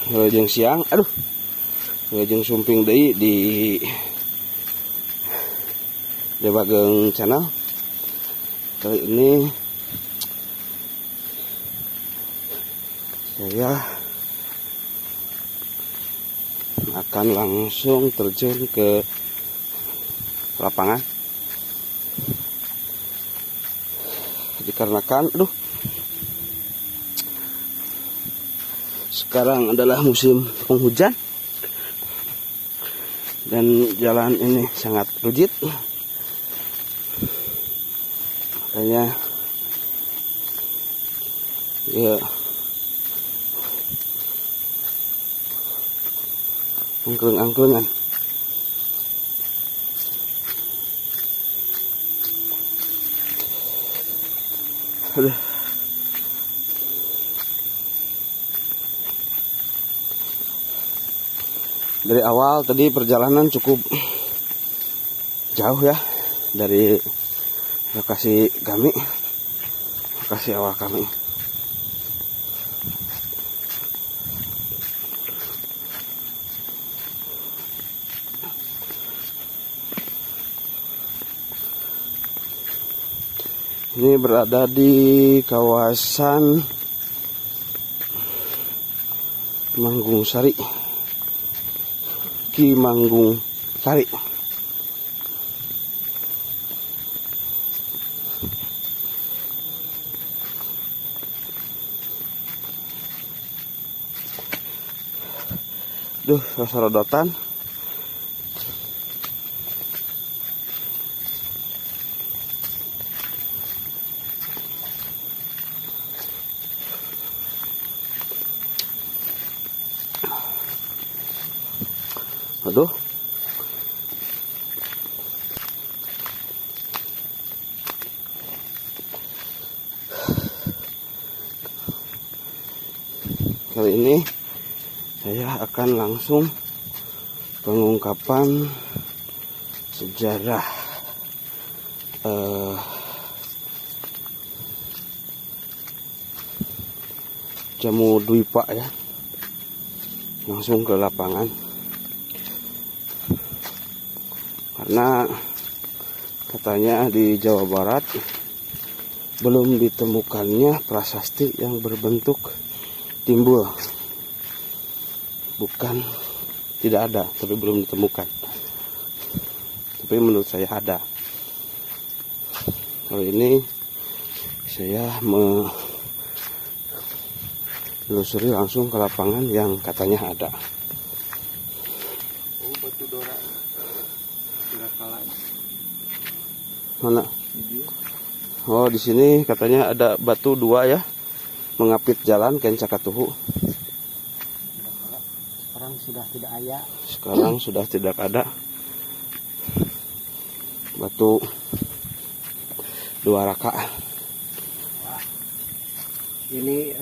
Jeung siang, aduh, jeung sumping deui di Bageng Channel. Kali ini saya akan langsung terjun ke lapangan dikarenakan sekarang adalah musim penghujan dan jalan ini sangat rujit, makanya ya angklung-angklungan. Aduh. Dari awal tadi perjalanan cukup jauh ya dari lokasi kami, lokasi awal kami. Ini berada di kawasan Manggung Sari, Manggung Sari. Duh, rasa rodotan. Aduh. Kali ini saya akan langsung pengungkapan sejarah Jamu Dwipa ya. Langsung ke lapangan. Karena katanya di Jawa Barat belum ditemukannya prasasti yang berbentuk timbul. Bukan tidak ada, tapi belum ditemukan. Tapi menurut saya ada. Kali ini saya menelusuri langsung ke lapangan yang katanya ada. Mana? Oh, di sini katanya ada batu dua ya, mengapit jalan Kencakatuhu. Sekarang sudah tidak ada. Sekarang sudah tidak ada. Batu dua raka. Ini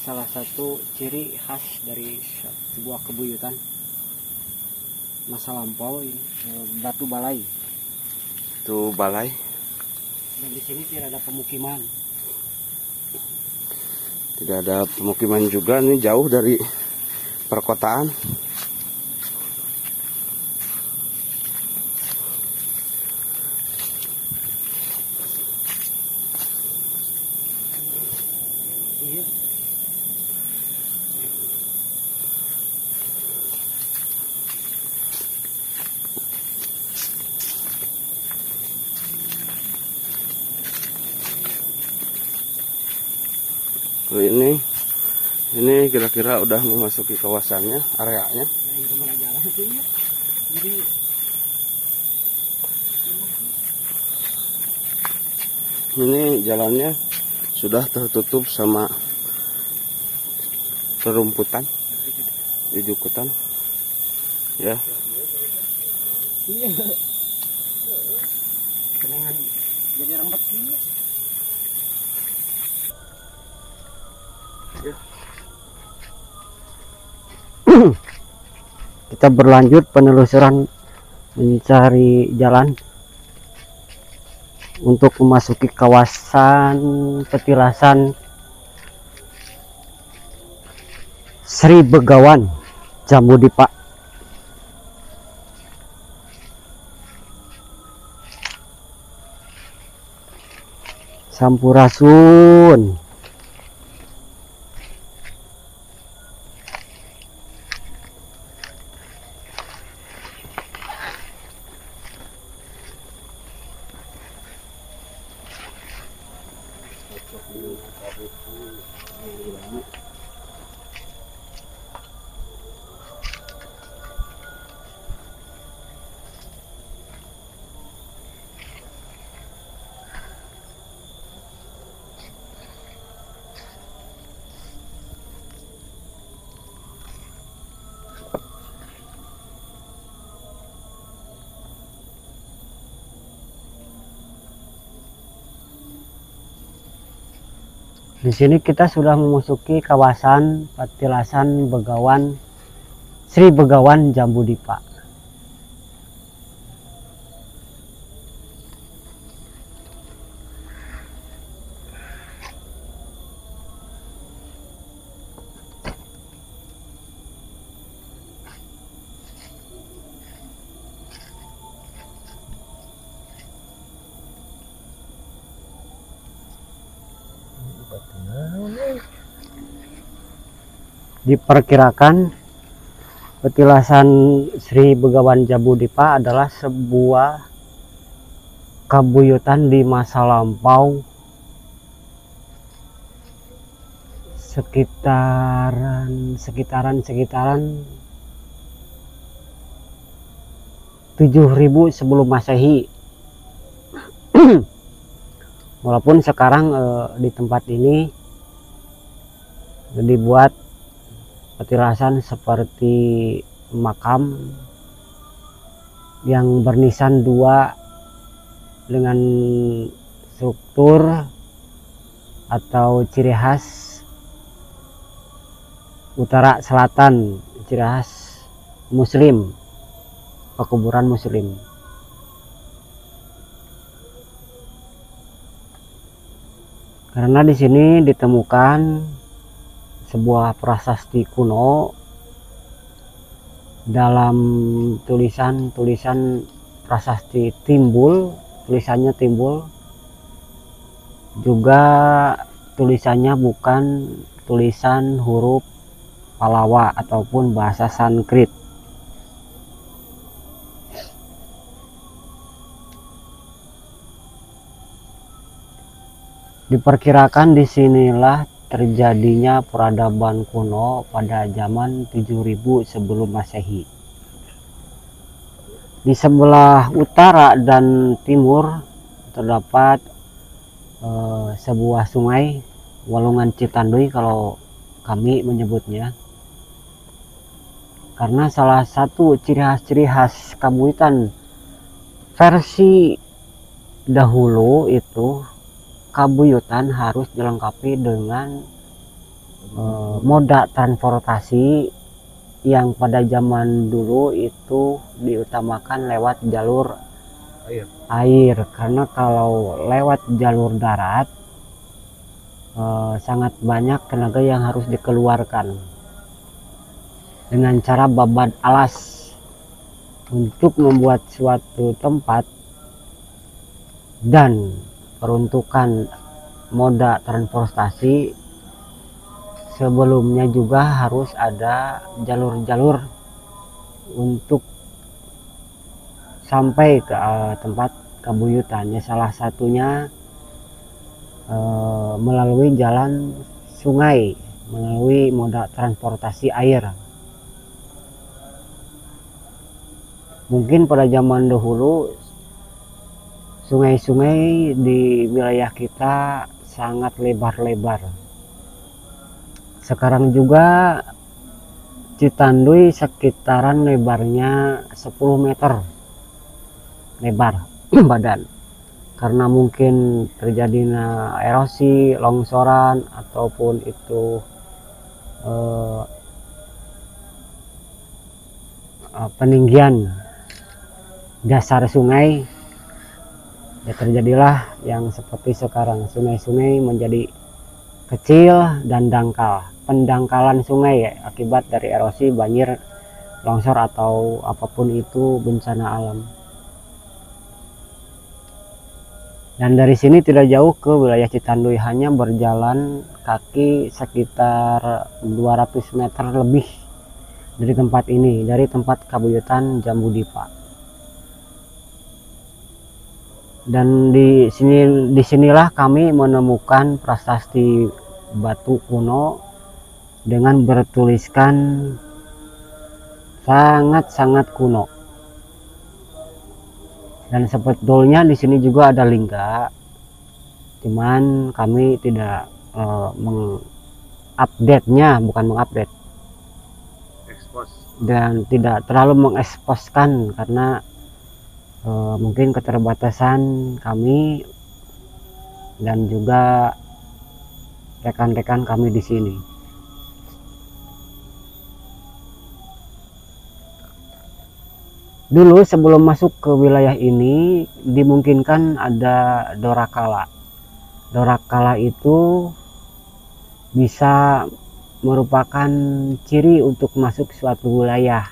salah satu ciri khas dari sebuah kebuyutan masa lampau. Ini batu balai. Itu balai. Dan di sini tidak ada pemukiman. Tidak ada pemukiman juga, ini jauh dari perkotaan. Iya. Ini kira-kira udah memasuki kawasannya, areanya. Ini jalannya sudah tertutup sama rerumputan, jujukutan, ya. Iya. Kenangan jadi rambut iya. Ya. Kita berlanjut penelusuran mencari jalan untuk memasuki kawasan petilasan Sri Begawan Jambu Dipa. Sampurasun. Di sini kita sudah memasuki kawasan petilasan Begawan, Sri Begawan Jambu Dipa. Diperkirakan petilasan Sri Begawan Jambu Dipa adalah sebuah kabuyutan di masa lampau sekitaran 7000 sebelum Masehi. Walaupun sekarang di tempat ini dibuat petilasan seperti makam yang bernisan 2 dengan struktur atau ciri khas utara selatan, ciri khas muslim, pekuburan muslim. Karena di sini ditemukan sebuah prasasti kuno dalam tulisan prasasti Timbul, tulisannya Timbul, juga tulisannya bukan tulisan huruf Palawa ataupun bahasa Sanskrit. Diperkirakan disinilah terjadinya peradaban kuno pada zaman 7000 sebelum Masehi. Di sebelah utara dan timur terdapat sebuah sungai, Walungan Citanduy kalau kami menyebutnya. Karena salah satu ciri khas kabuyutan versi dahulu itu kabuyutan harus dilengkapi dengan moda transportasi yang pada zaman dulu itu diutamakan lewat jalur air. Karena kalau lewat jalur darat sangat banyak tenaga yang harus dikeluarkan dengan cara babat alas untuk membuat suatu tempat, dan peruntukan moda transportasi sebelumnya juga harus ada jalur-jalur untuk sampai ke tempat kabuyutannya. Salah satunya melalui jalan sungai, melalui moda transportasi air. Mungkin pada zaman dahulu sungai-sungai di wilayah kita sangat lebar-lebar. Sekarang juga Citanduy sekitaran lebarnya 10 meter lebar badan. Karena mungkin terjadinya erosi, longsoran, ataupun itu peninggian dasar sungai, ya terjadilah yang seperti sekarang, sungai-sungai menjadi kecil dan dangkal. pendangkalan sungai akibat dari erosi, banjir, longsor atau apapun itu bencana alam. Dan dari sini tidak jauh ke wilayah Citanduy, hanya berjalan kaki sekitar 200 meter lebih dari tempat ini, dari tempat Kabuyutan Jambudipa. Dan disinilah kami menemukan prasasti batu kuno dengan bertuliskan sangat-sangat kuno. Dan sebetulnya di sini juga ada lingga, cuman kami tidak mengupdate-nya, bukan mengupdate, dan tidak terlalu mengeksposkan karena mungkin keterbatasan kami dan juga rekan-rekan kami di sini. Dulu sebelum masuk ke wilayah ini dimungkinkan ada dorakala. Dorakala itu bisa merupakan ciri untuk masuk suatu wilayah.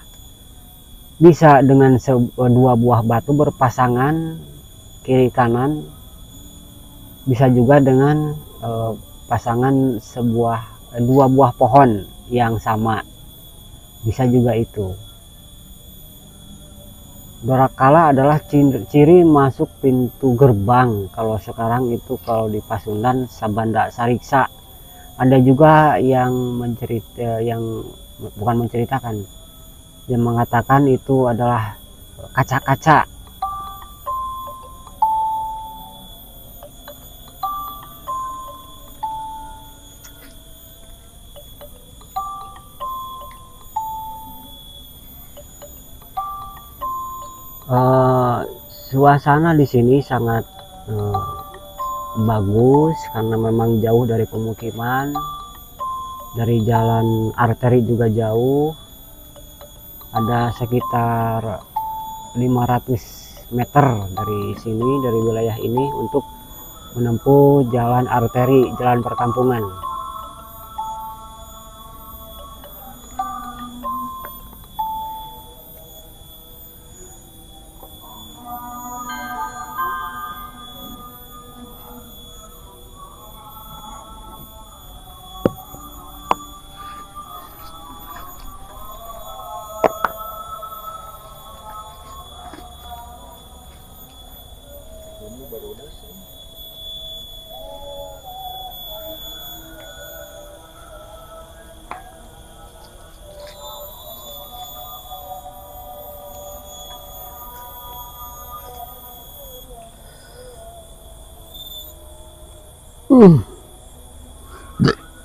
Bisa dengan dua buah batu berpasangan kiri kanan, bisa juga dengan pasangan dua buah pohon yang sama, bisa juga itu. Dorakala adalah ciri masuk pintu gerbang. Kalau sekarang itu kalau di Pasundan Sabanda Sariksa. Ada juga yang bukan menceritakan, yang mengatakan itu adalah kaca-kaca. Suasana di sini sangat bagus karena memang jauh dari pemukiman, dari jalan arteri juga jauh, ada sekitar 500 meter dari sini, dari wilayah ini untuk menempuh jalan arteri, jalan perkampungan.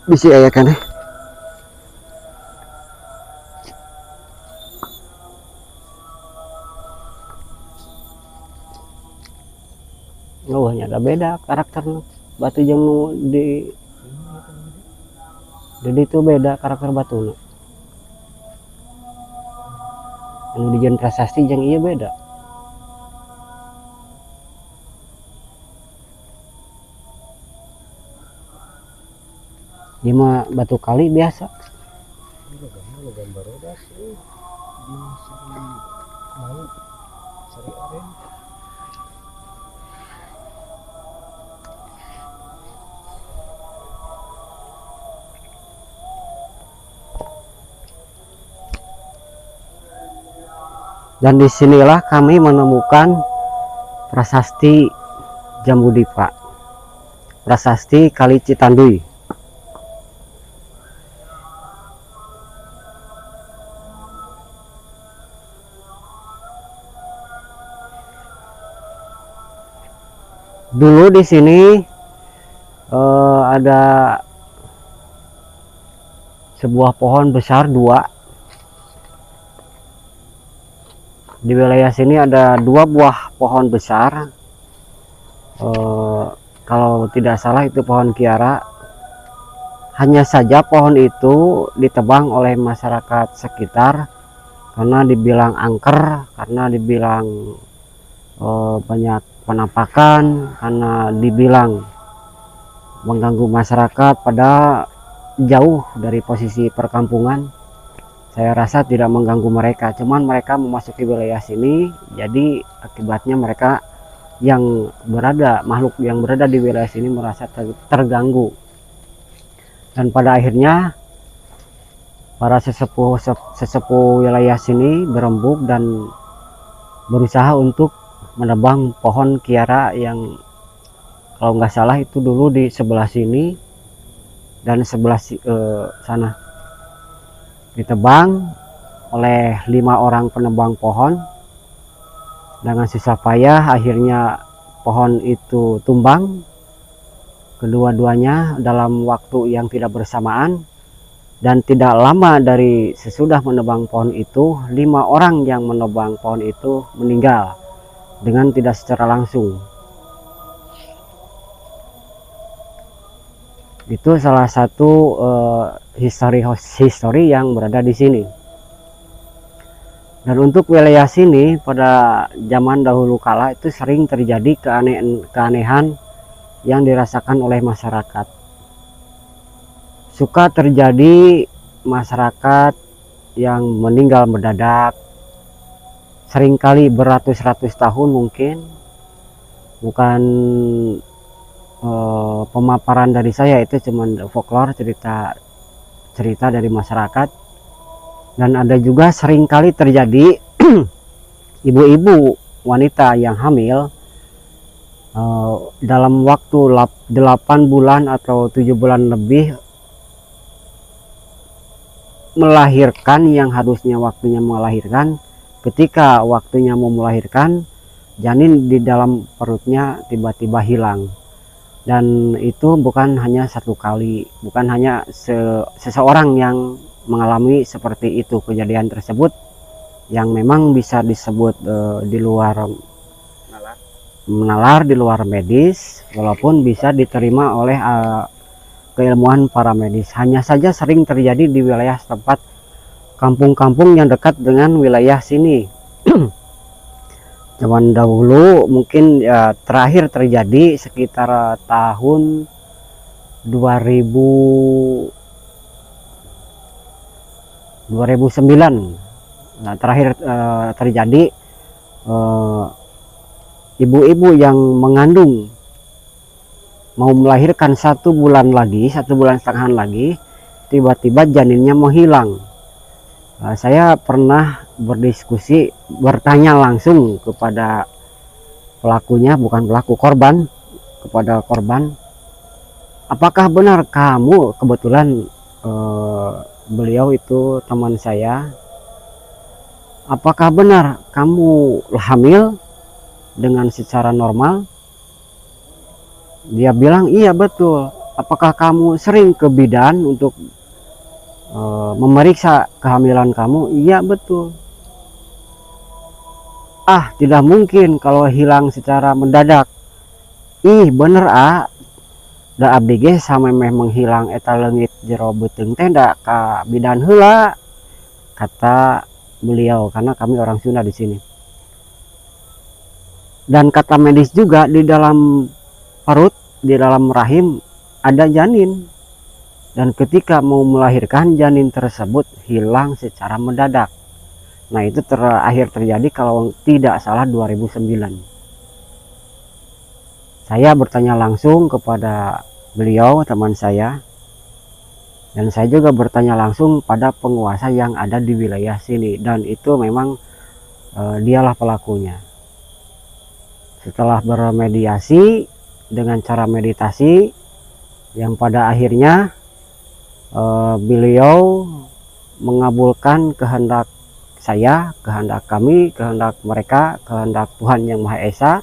Bisa ya kan? Oh, ada beda karakter batu yang di jadi itu beda karakter batu. Yang di jen prasasti yang iya beda. Lima batu kali biasa. Dan disinilah kami menemukan prasasti Jambudipa, prasasti Kali Citanduy. Dulu di sini ada sebuah pohon besar dua. Di wilayah sini ada dua buah pohon besar. Kalau tidak salah itu pohon kiara. Hanya saja pohon itu ditebang oleh masyarakat sekitar karena dibilang angker, karena dibilang banyak penampakan, karena dibilang mengganggu masyarakat. Pada jauh dari posisi perkampungan. Saya rasa tidak mengganggu mereka, cuman mereka memasuki wilayah sini, jadi akibatnya mereka makhluk yang berada di wilayah sini merasa terganggu. Dan pada akhirnya para sesepuh wilayah sini berembuk dan berusaha untuk menebang pohon kiara yang kalau nggak salah itu dulu di sebelah sini dan sebelah sana. Ditebang oleh 5 orang penebang pohon. Dengan susah payah akhirnya pohon itu tumbang, kedua-duanya dalam waktu yang tidak bersamaan. Dan tidak lama dari sesudah menebang pohon itu, 5 orang yang menebang pohon itu meninggal dengan tidak secara langsung. Itu salah satu histori yang berada di sini. Dan untuk wilayah sini pada zaman dahulu kala itu sering terjadi keanehan yang dirasakan oleh masyarakat. Suka terjadi masyarakat yang meninggal mendadak, seringkali beratus-ratus tahun mungkin. Bukan pemaparan dari saya, itu cuman folklore, cerita dari masyarakat. Dan ada juga seringkali terjadi ibu-ibu wanita yang hamil dalam waktu 8 bulan atau 7 bulan lebih melahirkan yang harusnya waktunya melahirkan. Ketika waktunya mau melahirkan, janin di dalam perutnya tiba-tiba hilang. Dan itu bukan hanya satu kali, bukan hanya seseorang yang mengalami seperti itu, kejadian tersebut yang memang bisa disebut di luar nalar, di luar medis, walaupun bisa diterima oleh keilmuan para medis. Hanya saja sering terjadi di wilayah setempat, kampung-kampung yang dekat dengan wilayah sini. Zaman dahulu mungkin terakhir terjadi sekitar tahun 2009. Nah, terakhir terjadi ibu-ibu yang mengandung mau melahirkan 1 bulan lagi, 1 bulan setengah lagi, tiba-tiba janinnya menghilang. Saya pernah berdiskusi, bertanya langsung kepada pelakunya, bukan pelaku, korban, kepada korban, apakah benar kamu, kebetulan beliau itu teman saya, apakah benar kamu hamil dengan secara normal? Dia bilang iya betul. Apakah kamu sering ke bidan untuk memeriksa kehamilan kamu? Iya betul. Ah, tidak mungkin kalau hilang secara mendadak. Ih bener da abdi ge samemeh menghilang eta leungit jero beuteung teh da ka bidan heula, kata beliau, karena kami orang Sunda di sini. Dan kata medis juga, di dalam perut, di dalam rahim ada janin, dan ketika mau melahirkan janin tersebut hilang secara mendadak. Nah, itu terakhir terjadi kalau tidak salah 2009. Saya bertanya langsung kepada beliau, teman saya, dan saya juga bertanya langsung pada penguasa yang ada di wilayah sini, dan itu memang dialah pelakunya. Setelah bermediasi dengan cara meditasi, yang pada akhirnya beliau mengabulkan kehendak saya, kehendak kami, kehendak mereka, kehendak Tuhan Yang Maha Esa,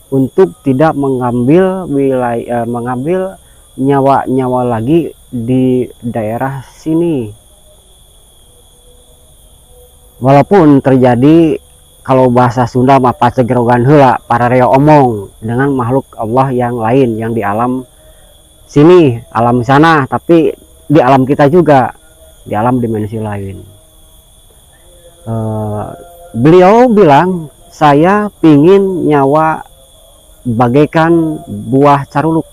untuk tidak mengambil nyawa-nyawa lagi di daerah sini. Walaupun terjadi, kalau bahasa Sunda mah pacegerogan heula, parareo omong, dengan makhluk Allah yang lain yang di alam sini, alam sana, tapi di alam kita juga, di alam dimensi lain. Beliau bilang, saya pingin nyawa bagaikan buah caruluk.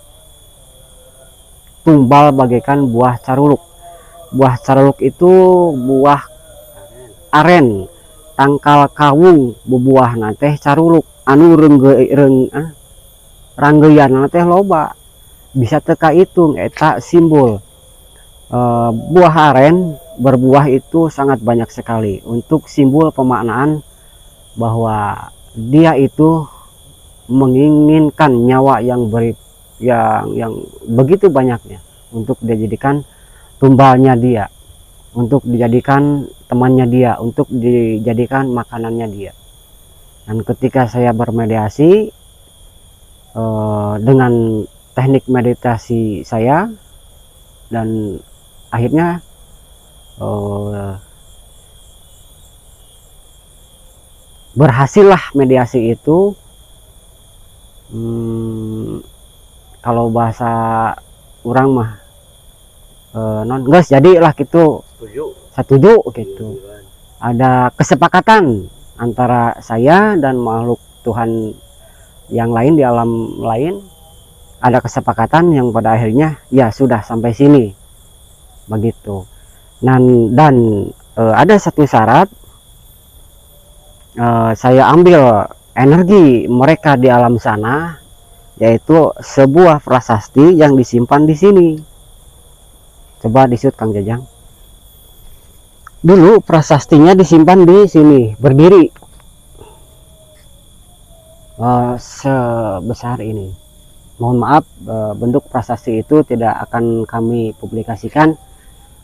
tumbal bagaikan buah caruluk. Buah caruluk itu buah aren, tangkal kawung bubuah teh caruluk anu ranggeyan teh loba, bisa teka hitung eta simbol. Buah aren berbuah itu sangat banyak sekali untuk simbol pemaknaan bahwa dia itu menginginkan nyawa yang begitu banyaknya untuk dijadikan tumbalnya dia, untuk dijadikan temannya dia, untuk dijadikan makanannya dia. Dan ketika saya bermediasi dengan teknik meditasi saya, dan akhirnya berhasillah mediasi itu. Kalau bahasa orang mah non guys, jadilah gitu, setuju gitu. Ada kesepakatan antara saya dan makhluk Tuhan yang lain di alam lain, ada kesepakatan yang pada akhirnya ya sudah sampai sini begitu. Dan ada satu syarat, saya ambil energi mereka di alam sana, yaitu sebuah prasasti yang disimpan di sini. Coba disut Kang Jajang. Dulu prasastinya disimpan di sini, berdiri sebesar ini. Mohon maaf, bentuk prasasti itu tidak akan kami publikasikan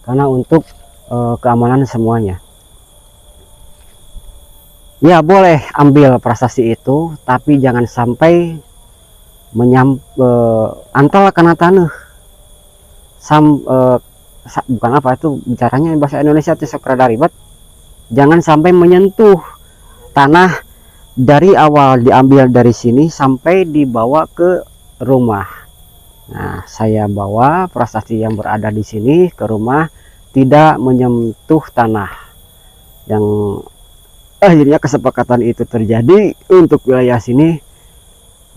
karena untuk keamanan semuanya. Ya boleh ambil prasasti itu, tapi jangan sampai antal karena tanah. Bukan apa itu bicaranya bahasa Indonesia itu sekrada ribet. Jangan sampai menyentuh tanah dari awal diambil dari sini sampai dibawa ke rumah. Nah, saya bawa prasasti yang berada di sini ke rumah, tidak menyentuh tanah. Yang akhirnya kesepakatan itu terjadi untuk wilayah sini.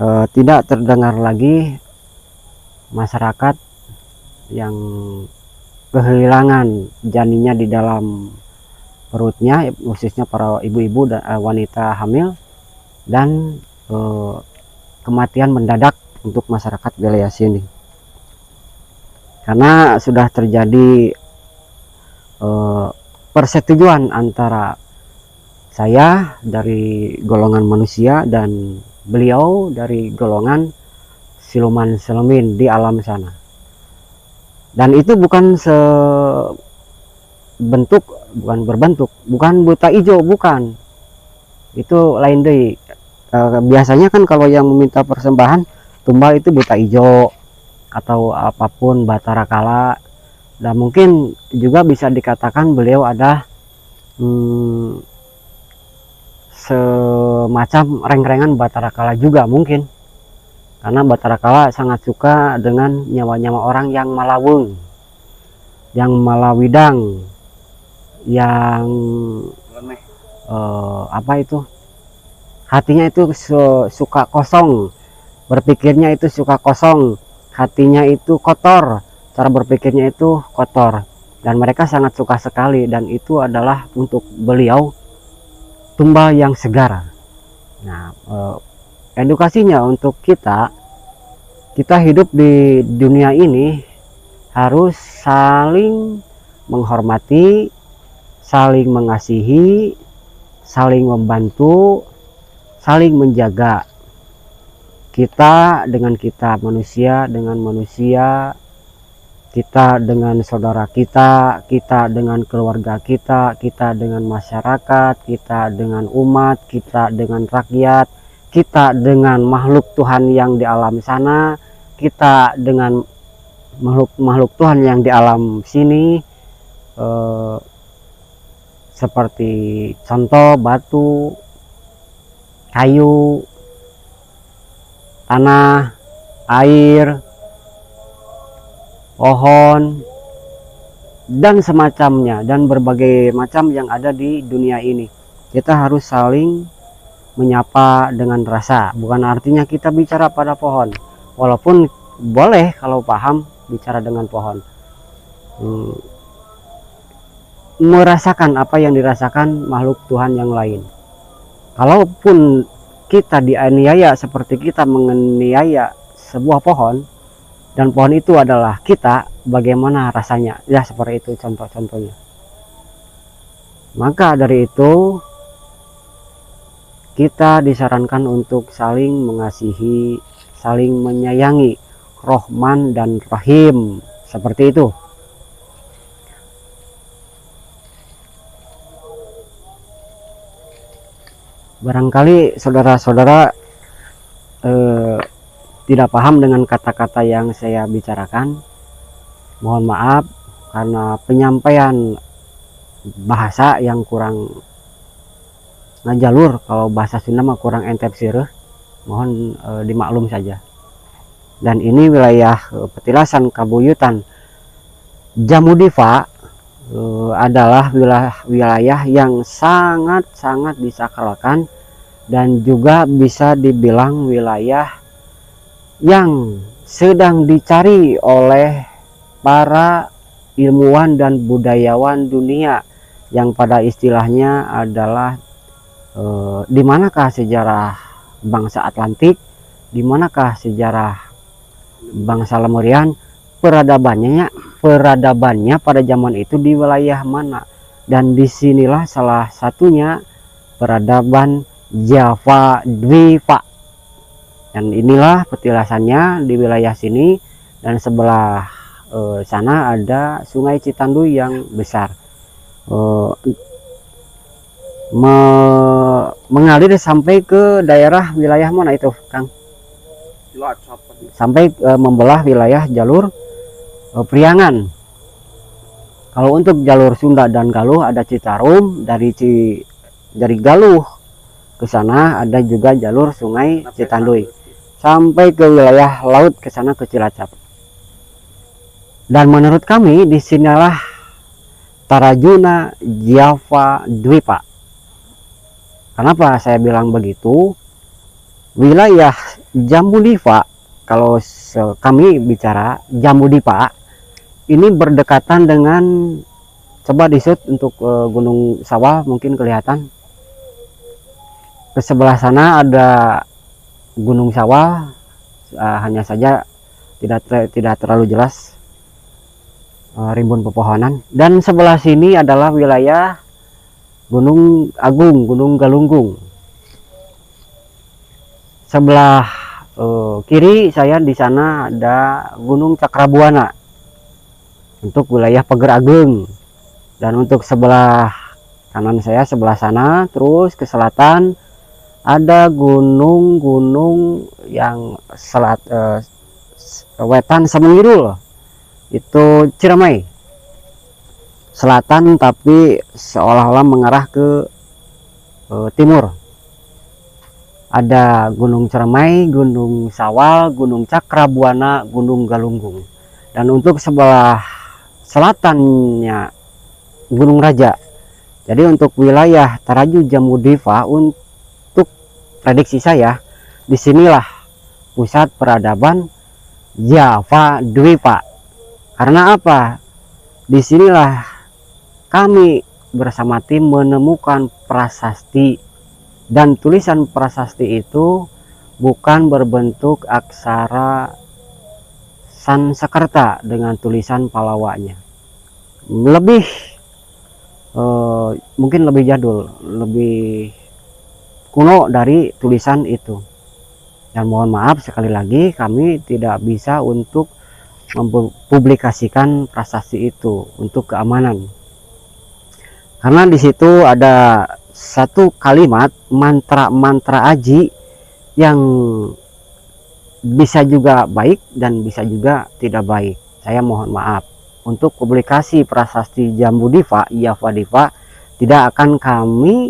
Tidak terdengar lagi masyarakat yang kehilangan janinnya di dalam perutnya, khususnya para ibu-ibu dan wanita hamil, dan kematian mendadak untuk masyarakat wilayah sini, karena sudah terjadi persetujuan antara saya dari golongan manusia dan beliau dari golongan siluman selemin di alam sana. Dan itu bukan bukan buta hijau, bukan. Itu lain deh. Biasanya kan kalau yang meminta persembahan tumbal itu buta hijau atau apapun Batara Kala. Dan mungkin juga bisa dikatakan beliau ada semacam reng-rengan Batara Kala juga mungkin, karena Batara Kala sangat suka dengan nyawa-nyawa orang yang malawung, yang malawidang, yang apa itu, hatinya itu suka kosong, berpikirnya itu suka kosong, hatinya itu kotor, cara berpikirnya itu kotor, dan mereka sangat suka sekali. Dan itu adalah untuk beliau tumbal yang segar. Nah, edukasinya untuk kita hidup di dunia ini harus saling menghormati, saling mengasihi, saling membantu, saling menjaga. Kita dengan kita, manusia dengan manusia, kita dengan saudara kita, kita dengan keluarga kita, kita dengan masyarakat, kita dengan umat, kita dengan rakyat, kita dengan makhluk Tuhan yang di alam sana, kita dengan makhluk Tuhan yang di alam sini, seperti contoh batu, kayu, tanah, air, pohon, dan semacamnya, dan berbagai macam yang ada di dunia ini. Kita harus saling menyapa dengan rasa. Bukan artinya kita bicara pada pohon, walaupun boleh kalau paham bicara dengan pohon. Merasakan apa yang dirasakan makhluk Tuhan yang lain. Kalaupun kita dianiaya seperti kita menganiaya sebuah pohon, dan pohon itu adalah kita, bagaimana rasanya? Ya seperti itu contoh-contohnya. Maka dari itu kita disarankan untuk saling mengasihi, saling menyayangi, Rahman dan Rahim, seperti itu. Barangkali saudara-saudara tidak paham dengan kata-kata yang saya bicarakan. Mohon maaf karena penyampaian bahasa yang kurang ngajalur, kalau bahasa Sunda mah kurang entep sireuh. Mohon dimaklum saja. Dan ini wilayah Petilasan Kabuyutan Jamudiva adalah wilayah yang sangat-sangat disakralkan dan juga bisa dibilang wilayah yang sedang dicari oleh para ilmuwan dan budayawan dunia, yang pada istilahnya adalah di manakah sejarah bangsa Atlantik, di manakah sejarah bangsa Lemurian, peradabannya pada zaman itu di wilayah mana. Dan disinilah salah satunya peradaban Java Dwipa. Dan inilah petilasannya di wilayah sini, dan sebelah sana ada Sungai Citanduy yang besar, mengalir sampai ke daerah wilayah mana itu, Kang? Sampai membelah wilayah jalur Priangan. Kalau untuk jalur Sunda dan Galuh ada Citarum, dari Galuh ke sana ada juga jalur Sungai Citanduy sampai ke wilayah laut ke sana ke Cilacap. Dan menurut kami disinilah Tarajuna Java Dwipa. Kenapa saya bilang begitu? Wilayah Jambudipa, kalau kami bicara Jambudipa, ini berdekatan dengan, coba disut untuk Gunung Sawal mungkin kelihatan. Ke sebelah sana ada Gunung Sawal, hanya saja tidak terlalu jelas rimbun pepohonan. Dan sebelah sini adalah wilayah Gunung Agung, Gunung Galunggung. Sebelah kiri saya di sana ada Gunung Cakrabuana untuk wilayah Pager Ageng. Dan untuk sebelah kanan saya, sebelah sana terus ke selatan ada gunung-gunung yang wetan Semenggirul, itu Ciremai selatan, tapi seolah-olah mengarah ke timur. Ada Gunung Ciremai, Gunung Sawal, Gunung Cakrabuana, Gunung Galunggung. Dan untuk sebelah selatannya Gunung Raja. Jadi untuk wilayah Taraju Jamudiva, untuk prediksi saya, disinilah pusat peradaban Java Dwipa. Karena apa? Disinilah kami bersama tim menemukan prasasti, dan tulisan prasasti itu bukan berbentuk aksara Sansekerta dengan tulisan Palawanya. Mungkin lebih jadul, lebih kuno dari tulisan itu. Dan mohon maaf sekali lagi, kami tidak bisa untuk mempublikasikan prasasti itu untuk keamanan. Karena di situ ada satu kalimat mantra aji yang bisa juga baik dan bisa juga tidak baik. Saya mohon maaf. Untuk publikasi prasasti Jambudipa, Java Dipa tidak akan kami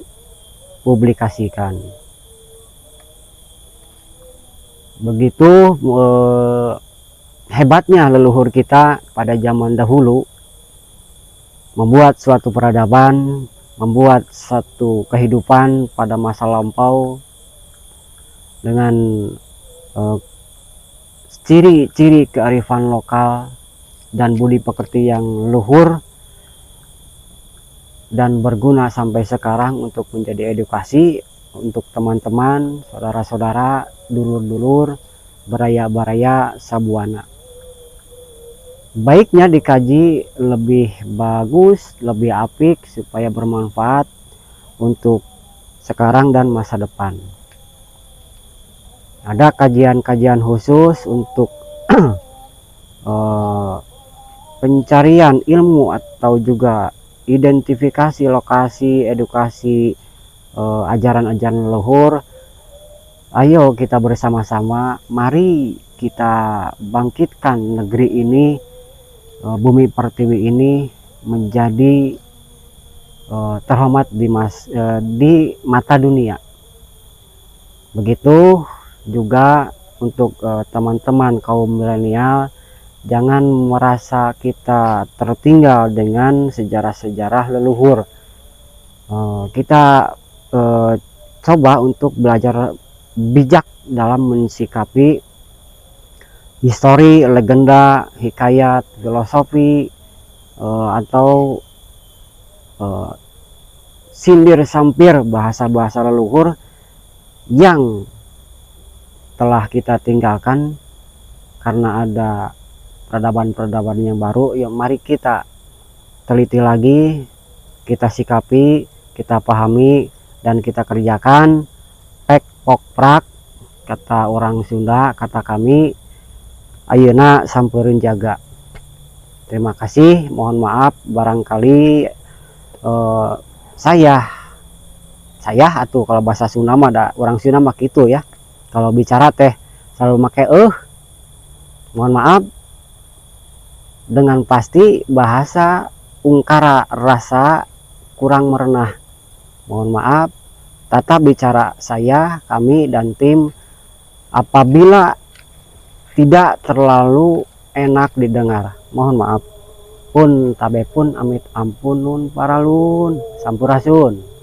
publikasikan. Begitu hebatnya leluhur kita pada zaman dahulu membuat suatu peradaban, membuat satu kehidupan pada masa lampau dengan ciri-ciri kearifan lokal dan budi pekerti yang luhur dan berguna sampai sekarang untuk menjadi edukasi untuk teman-teman, saudara-saudara, dulur-dulur, baraya-baraya Sabuana. Baiknya dikaji lebih bagus, lebih apik supaya bermanfaat untuk sekarang dan masa depan. Ada kajian-kajian khusus untuk pencarian ilmu atau juga identifikasi lokasi edukasi ajaran-ajaran leluhur. Ayo kita bersama-sama, mari kita bangkitkan negeri ini, bumi pertiwi ini menjadi terhormat di mata dunia. Begitu juga untuk teman-teman kaum milenial, jangan merasa kita tertinggal dengan sejarah-sejarah leluhur. Kita coba untuk belajar bijak dalam mensikapi histori, legenda, hikayat, filosofi, atau sindir sampir bahasa-bahasa leluhur yang telah kita tinggalkan karena ada peradaban-peradaban yang baru. Yuk mari kita teliti lagi, kita sikapi, kita pahami, dan kita kerjakan. Pek pok prak, kata orang Sunda, kata kami, ayeuna sampeurun jaga. Terima kasih, mohon maaf barangkali saya atuh kalau bahasa Sunda mah ada orang Sunda mah gitu ya. Kalau bicara teh selalu make mohon maaf. Dengan pasti bahasa ungkara rasa kurang merenah. Mohon maaf. Tata bicara saya, kami dan tim apabila tidak terlalu enak didengar, mohon maaf. Pun tabe pun amit ampunun paralun sampurasun.